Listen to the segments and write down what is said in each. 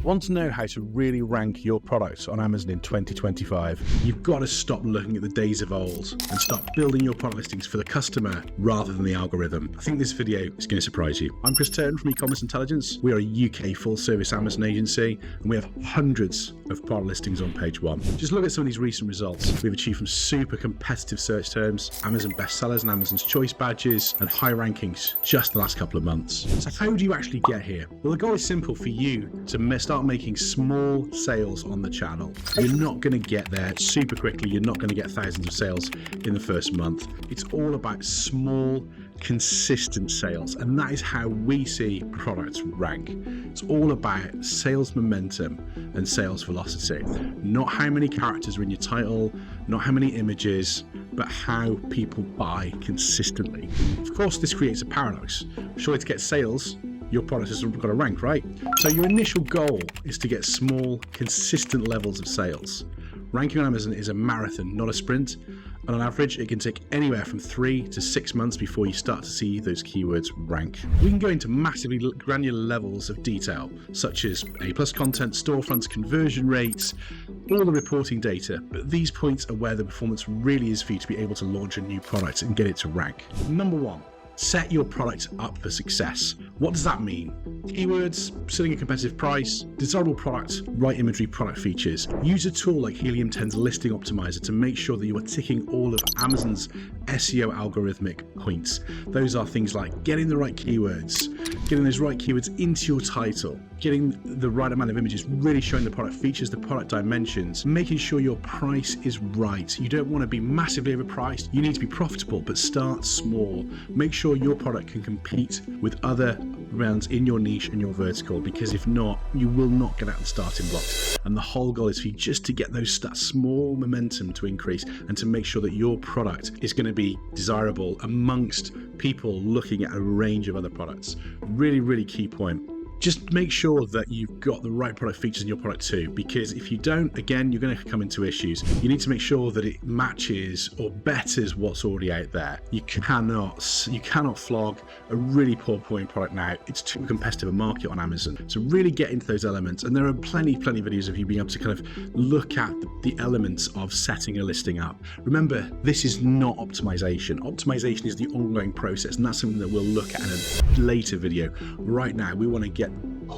Want to know how to really rank your products on Amazon in 2025? You've got to stop looking at the days of old and start building your product listings for the customer rather than the algorithm. I think this video is going to surprise you. I'm Chris Turton from E-Commerce Intelligence. We are a UK full-service Amazon agency, and we have hundreds of product listings on page one. Just look at some of these recent results we've achieved from super competitive search terms, Amazon bestsellers and Amazon's choice badges, and high rankings just the last couple of months. So how do you actually get here? Well, the goal is simple for you to start making small sales on the channel. You're not going to get there super quickly. You're not going to get thousands of sales in the first month. It's all about small, consistent sales, and that is how we see products rank. It's all about sales momentum and sales velocity, not how many characters are in your title, not how many images, but how people buy consistently. Of course, this creates a paradox. Surely to get sales, your product has got to rank, right? So your initial goal is to get small, consistent levels of sales. Ranking on Amazon is a marathon, not a sprint. And on average, it can take anywhere from 3 to 6 months before you start to see those keywords rank. We can go into massively granular levels of detail, such as A+ content, storefronts, conversion rates, all the reporting data. But these points are where the performance really is for you to be able to launch a new product and get it to rank. Number one, set your product up for success. What does that mean? Keywords, setting a competitive price, desirable product, right imagery, product features. Use a tool like Helium 10's listing optimizer to make sure that you are ticking all of Amazon's SEO algorithmic points. Those are things like getting the right keywords, getting those right keywords into your title, getting the right amount of images, really showing the product features, the product dimensions, making sure your price is right. You don't want to be massively overpriced. You need to be profitable, but start small. Make sure your product can compete with other brands in your niche and your vertical, because if not, you will not get out the starting blocks. And the whole goal is for you just to get those small momentum to increase and to make sure that your product is going to be desirable amongst people looking at a range of other products. Really, really key point. Just make sure that you've got the right product features in your product too, because if you don't, again, you're going to come into issues. You need to make sure that it matches or betters what's already out there. You cannot flog a really poor performing product now. It's too competitive a market on Amazon. So really get into those elements, and there are plenty of videos of you being able to kind of look at the elements of setting a listing up. Remember, this is not optimization. Optimization is the ongoing process, and that's something that we'll look at in a later video. Right now, we want to get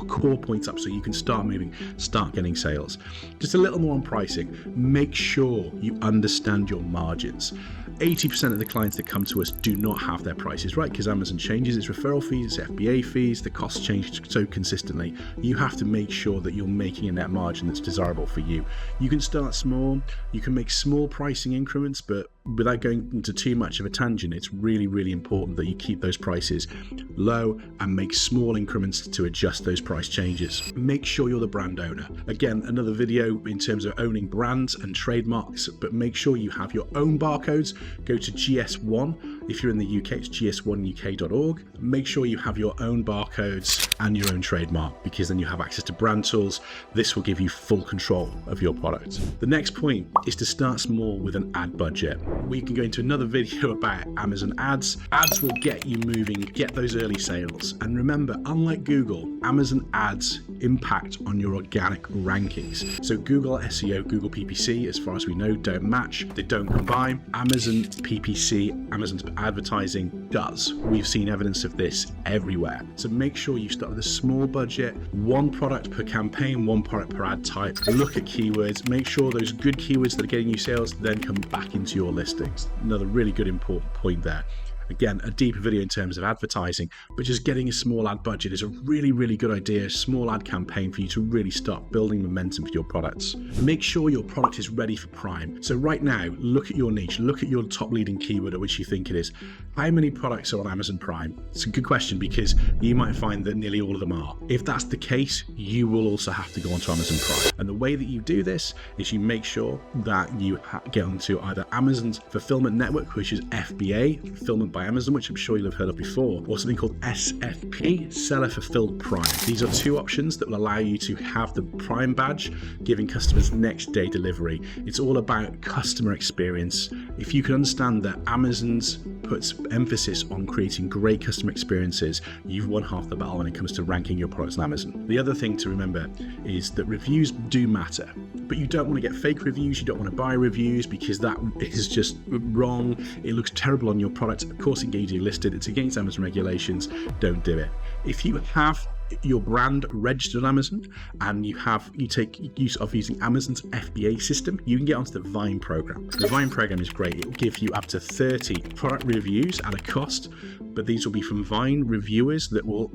core points up so you can start moving, start getting sales. Just a little more on pricing. Make sure you understand your margins. 80% of the clients that come to us do not have their prices right because Amazon changes its referral fees, its FBA fees, the costs change so consistently. You have to make sure that you're making a net margin that's desirable for you. You can start small, you can make small pricing increments, but without going into too much of a tangent, it's really, really important that you keep those prices low and make small increments to adjust those price changes. Make sure you're the brand owner. Again, another video in terms of owning brands and trademarks, but make sure you have your own barcodes. Go to GS1. If you're in the UK, it's gs1uk.org. Make sure you have your own barcodes and your own trademark, because then you have access to brand tools. This will give you full control of your product. The next point is to start small with an ad budget. We can go into another video about Amazon ads. Ads will get you moving, get those early sales. And remember, unlike Google, Amazon ads impact on your organic rankings. So Google SEO, Google PPC, as far as we know, don't match. They don't combine. Amazon PPC, Amazon's advertising does. We've seen evidence of this everywhere. So make sure you start with a small budget, one product per campaign, one product per ad type. Look at keywords. Make sure those good keywords that are getting you sales then come back into your listings. Another really good important point there. Again, a deeper video in terms of advertising, but just getting a small ad budget is a really, really good idea. A small ad campaign for you to really start building momentum for your products. Make sure your product is ready for Prime. So right now, look at your niche, look at your top leading keyword at which you think it is. How many products are on Amazon Prime? It's a good question, because you might find that nearly all of them are. If that's the case, you will also have to go onto Amazon Prime. And the way that you do this is you make sure that you get onto either Amazon's fulfillment network, which is FBA, Fulfillment by Amazon, which I'm sure you'll have heard of before, or something called SFP, Seller Fulfilled Prime. These are two options that will allow you to have the Prime badge, giving customers next day delivery. It's all about customer experience. If you can understand that Amazon's puts emphasis on creating great customer experiences, you've won half the battle when it comes to ranking your products on Amazon. The other thing to remember is that reviews do matter, but you don't want to get fake reviews, you don't want to buy reviews because that is just wrong. It looks terrible on your product. Of course it gets you listed, it's against Amazon regulations, don't do it. If you have your brand registered on Amazon and you take use of using Amazon's FBA system, you can get onto the Vine program. The Vine program is great. It will give you up to 30 product reviews at a cost, but these will be from Vine reviewers that will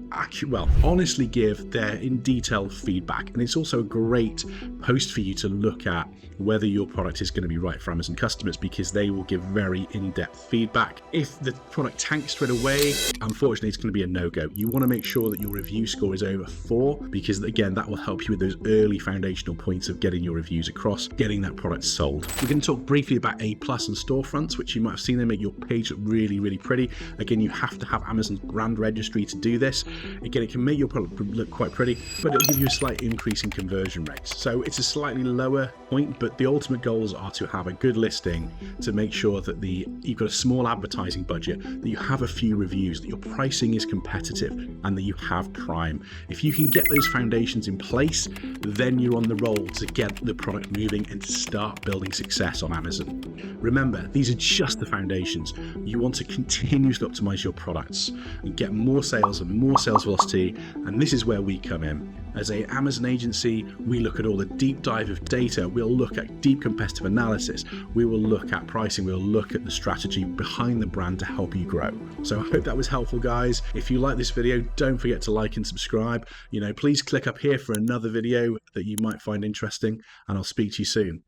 honestly give their in detailed feedback. And it's also a great post for you to look at whether your product is going to be right for Amazon customers, because they will give very in-depth feedback. If the product tanks straight away, unfortunately it's going to be a no-go. You want to make sure that your review score is over 4, because again, that will help you with those early foundational points of getting your reviews across, getting that product sold. We're going to talk briefly about A+ and storefronts, which you might have seen. They make your page look really, really pretty. Again, you have to have Amazon's brand registry to do this. Again, it can make your product look quite pretty, but it'll give you a slight increase in conversion rates. So it's a slightly lower point, but the ultimate goals are to have a good listing, to make sure that you've got a small advertising budget, that you have a few reviews, that your pricing is competitive, and that you have Prime. If you can get those foundations in place, then you're on the roll to get the product moving and to start building success on Amazon. Remember, these are just the foundations. You want to continuously optimize your products and get more sales and more sales velocity, and this is where we come in. As an Amazon agency, we look at all the deep dive of data. We'll look at deep competitive analysis. We will look at pricing. We'll look at the strategy behind the brand to help you grow. So I hope that was helpful, guys. If you like this video, don't forget to like and subscribe. Please click up here for another video that you might find interesting, and I'll speak to you soon.